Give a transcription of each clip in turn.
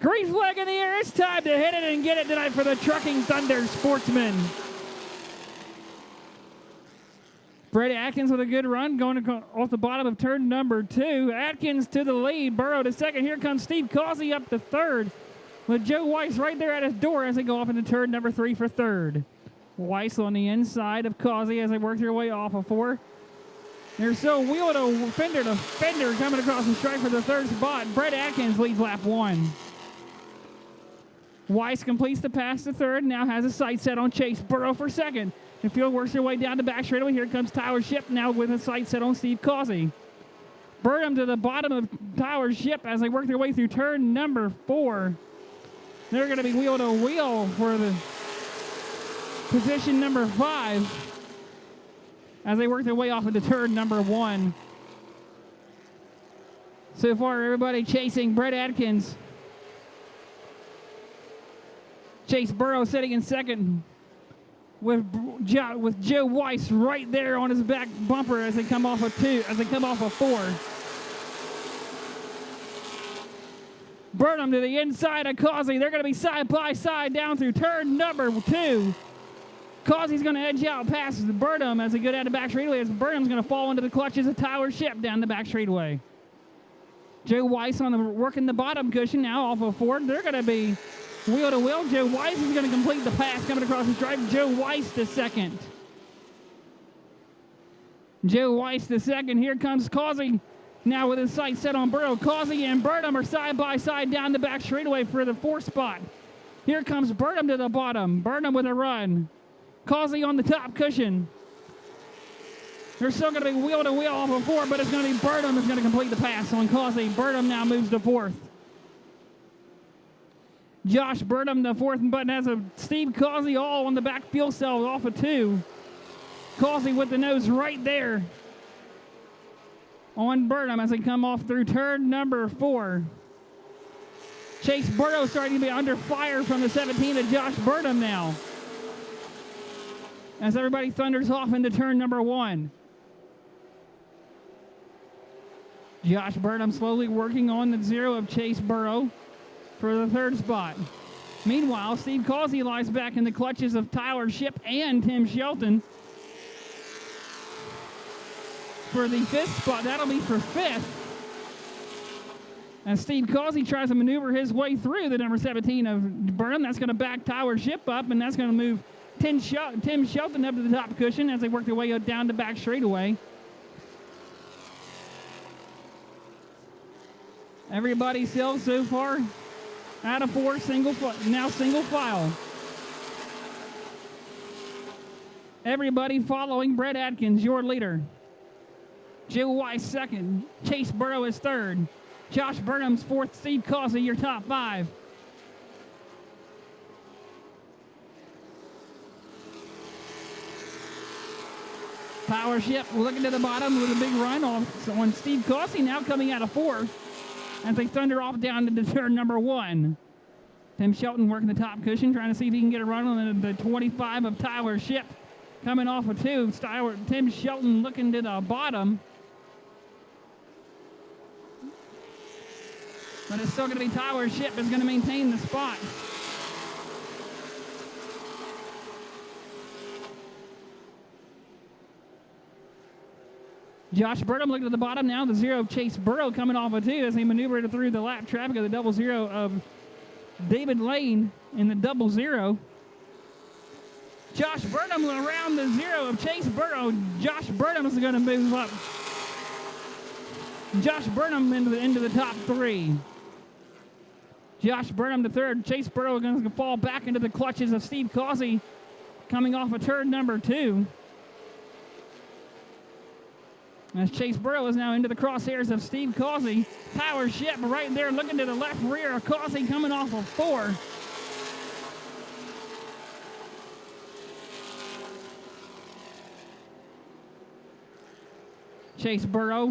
Green flag in the air. It's time to hit it and get it tonight for the Truckin Thunder Sportsman. Brady Atkins with a good run going off the bottom of turn number 2. Atkins to the lead. Burrow to second. Here comes Steve Causey up to third with Joe Weiss right there at his door as they go off into turn number 3 for third. Weiss on the inside of Causey as they work their way off of 4. They're still wheel to fender coming across the strike for the third spot. Brett Atkins leads lap 1. Weiss completes the pass to third, now has a sight set on Chase Burrow for second. The field works their way down the back straightaway. Here comes Tyler Ship now with a sight set on Steve Causey. Burnham to the bottom of Tyler Ship as they work their way through turn number 4. They're going to be wheel to wheel for the position number 5 as they work their way off into turn number 1. So far, everybody chasing Brett Atkins. Chase Burrow sitting in second with Joe Weiss right there on his back bumper as they come off of 4. Burnham to the inside of Causey. They're going to be side by side down through turn number 2. Causey's going to edge out past Burnham as they go down the back straightaway as Burnham's going to fall into the clutches of Tyler Ship down the back straightaway. Joe Weiss working the bottom cushion now off of 4. They're going to be wheel to wheel. Joe Weiss is going to complete the pass coming across the stripe. Joe Weiss to second. Joe Weiss to second. Here comes Causey now with his sight set on Burrow. Causey and Burnham are side by side down the back straightaway for the 4th spot. Here comes Burnham to the bottom. Burnham with a run. Causey on the top cushion. They're still going to be wheel to wheel off of 4, but it's going to be Burnham that's going to complete the pass on Causey. Burnham now moves to 4th. Josh Burnham, the 4th button, has a Steve Causey all on the back fuel cell off of 2. Causey with the nose right there on Burnham as they come off through turn number 4. Chase Burrow starting to be under fire from the 17 of Josh Burnham now, as everybody thunders off into turn number 1. Josh Burnham slowly working on the 0 of Chase Burrow for the 3rd spot. Meanwhile, Steve Causey lies back in the clutches of Tyler Ship and Tim Shelton for the 5th spot. That'll be for 5th. As Steve Causey tries to maneuver his way through the number 17 of Burnham, that's going to back Tyler Ship up, and that's going to move Tim Shelton up to the top cushion as they work their way down the back straightaway. Everybody still so far out of 4, single file. Everybody following Brett Atkins, your leader. Joe Weiss 2nd. Chase Burrow is 3rd. Josh Burnham's 4th. Steve Causey, your top 5. Power Ship looking to the bottom with a big run on Steve Causey, now coming out of 4th as they thunder off down to turn number 1. Tim Shelton working the top cushion, trying to see if he can get a run on the 25 of Tyler Ship. Coming off of 2, Tim Shelton looking to the bottom. But it's still going to be Tyler Ship is going to maintain the spot. Josh Burnham looking at the bottom now. The 0 of Chase Burrow coming off of 2 as he maneuvered through the lap traffic of the 00 of David Lane in the 00. Josh Burnham around the 0 of Chase Burrow. Josh Burnham is going to move up. Josh Burnham into the top 3. Josh Burnham to 3rd. Chase Burrow is going to fall back into the clutches of Steve Causey coming off of turn number 2. As Chase Burrow is now into the crosshairs of Steve Causey. Tyler Ship right there looking to the left rear of Causey coming off of 4. Chase Burrow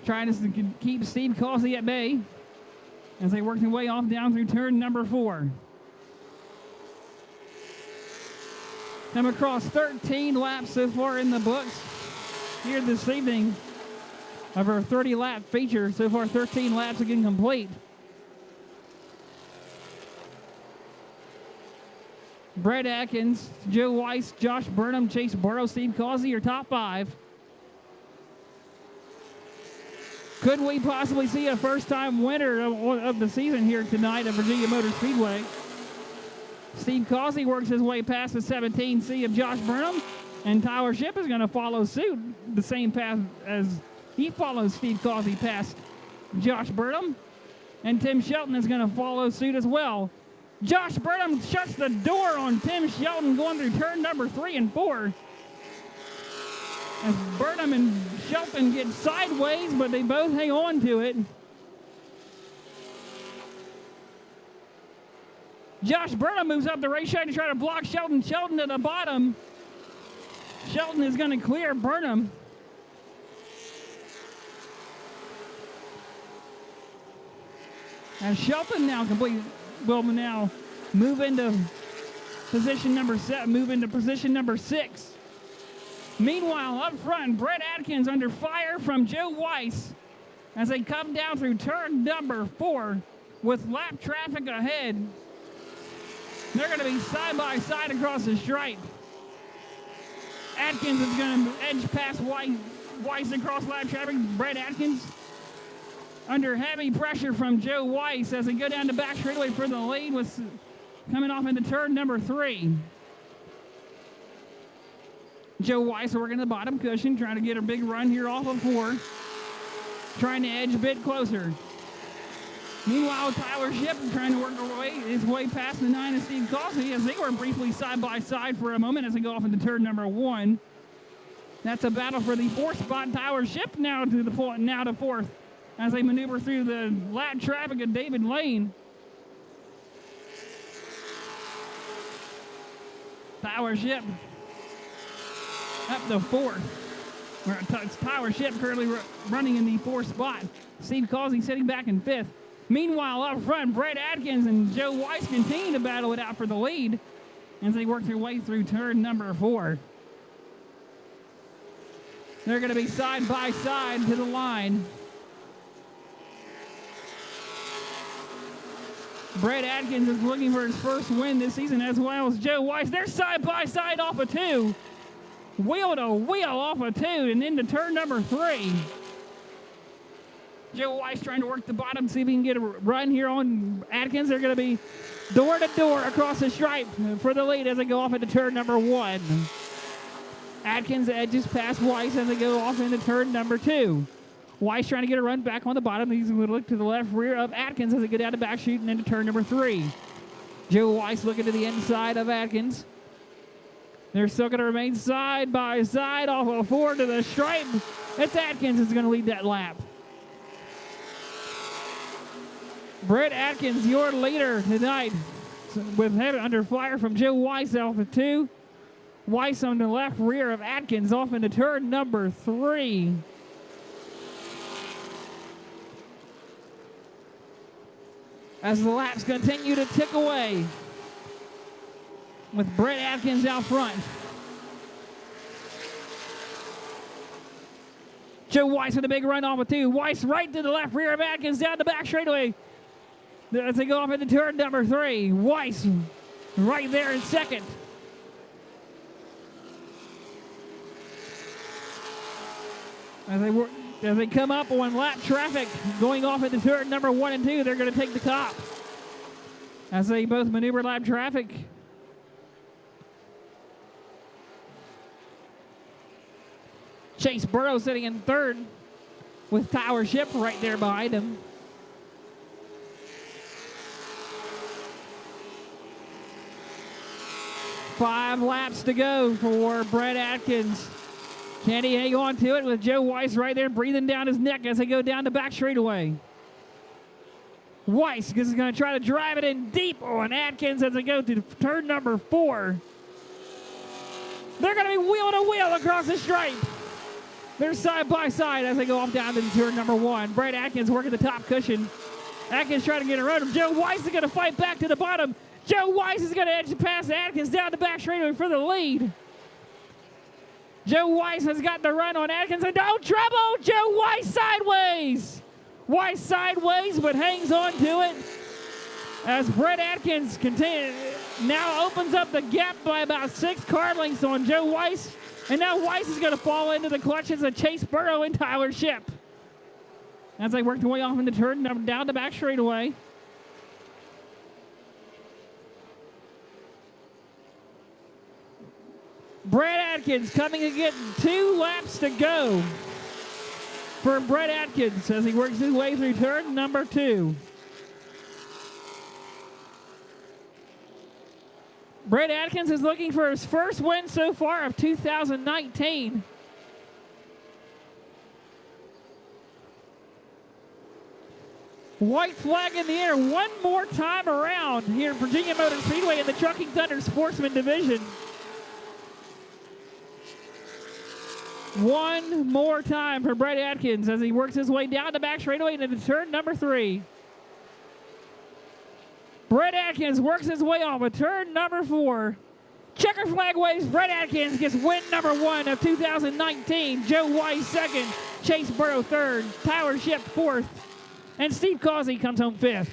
trying to keep Steve Causey at bay as they work their way off down through turn number 4. Come across 13 laps so far in the books here this evening of our 30-lap feature. So far, 13 laps again complete. Brett Atkins, Joe Weiss, Josh Burnham, Chase Burrow, Steve Causey, your top 5. Could we possibly see a first-time winner of the season here tonight at Virginia Motor Speedway? Steve Causey works his way past the 17C of Josh Burnham, and Tyler Shipp is going to follow suit the same path as he follows Steve Causey past Josh Burnham, and Tim Shelton is going to follow suit as well. Josh Burnham shuts the door on Tim Shelton going through turn number 3 and 4. As Burnham and Shelton get sideways, but they both hang on to it. Josh Burnham moves up the racetrack to try to block Shelton. Shelton to the bottom. Shelton is going to clear Burnham. As Shelton now will now move into position number 7, move into position number 6. Meanwhile, up front, Brett Atkins under fire from Joe Weiss as they come down through turn number 4 with lap traffic ahead. They're going to be side by side across the stripe. Atkins is going to edge past Weiss across lap traffic. Brett Atkins under heavy pressure from Joe Weiss as they go down the back straightaway for the lead, with coming off into turn number 3. Joe Weiss working the bottom cushion, trying to get a big run here off of 4. Trying to edge a bit closer. Meanwhile, Tyler Shipp trying to work his way past the 9 of Steve Causey as they were briefly side by side for a moment as they go off into turn number 1. That's a battle for the 4th spot. Tyler Shipp now to 4th as they maneuver through the lap traffic of David Lane. Tyler Shipp up to 4th. It's Tyler Shipp currently running in the 4th spot. Steve Causey sitting back in 5th. Meanwhile, up front, Brett Atkins and Joe Weiss continue to battle it out for the lead as they work their way through turn number 4. They're going to be side by side to the line. Brett Atkins is looking for his first win this season, as well as Joe Weiss. They're side by side off of 2. Wheel to wheel off of 2 and into turn number 3. Joe Weiss trying to work the bottom, see if he can get a run here on Atkins. They're going to be door to door across the stripe for the lead as they go off into turn number 1. Atkins edges past Weiss as they go off into turn number 2. Weiss trying to get a run back on the bottom. He's going to look to the left rear of Atkins as they go down the back chute and into turn number 3. Joe Weiss looking to the inside of Atkins. They're still going to remain side by side off of 4 to the stripe. It's Atkins that's going to lead that lap. Brett Atkins, your leader tonight, with head under fire from Joe Weiss off of 2. Weiss on the left rear of Atkins off into turn number 3. As the laps continue to tick away, with Brett Atkins out front. Joe Weiss with a big run off of 2. Weiss right to the left rear of Atkins down the back straightaway as they go off into turn number 3. Weiss right there in second. As they come up on lap traffic going off into turn number 1 and 2, they're going to take the top. As they both maneuver lap traffic. Chase Burrow sitting in 3rd with Tyler Shipp right there behind him. Five laps to go for Brett Atkins. Can he hang on to it with Joe Weiss right there breathing down his neck as they go down the back straightaway? Weiss is going to try to drive it in deep on Atkins as they go to turn number 4. They're going to be wheel to wheel across the stripe. They're side by side as they go off down to turn number 1. Brett Atkins working the top cushion. Atkins trying to get around him. Joe Weiss is going to fight back to the bottom. Joe Weiss is going to edge past Atkins down the back straightaway for the lead. Joe Weiss has got the run on Atkins, and no trouble! Joe Weiss sideways! Weiss sideways, but hangs on to it as Brett Atkins now opens up the gap by about 6 car lengths on Joe Weiss. And now Weiss is going to fall into the clutches of Chase Burrow and Tyler Shipp as they work their way off into turn down the back straightaway. Brett Atkins coming to get 2 laps to go for Brett Atkins as he works his way through turn number 2. Brett Atkins is looking for his first win so far of 2019. White flag in the air one more time around here at Virginia Motor Speedway in the Truckin Thunder Sportsman division. One more time for Brett Atkins as he works his way down the back straightaway into turn number 3. Brett Atkins works his way off of turn number 4. Checker flag waves. Brett Atkins gets win number 1 of 2019. Joe Weiss 2nd. Chase Burrow 3rd. Tyler Shipp 4th. And Steve Causey comes home 5th.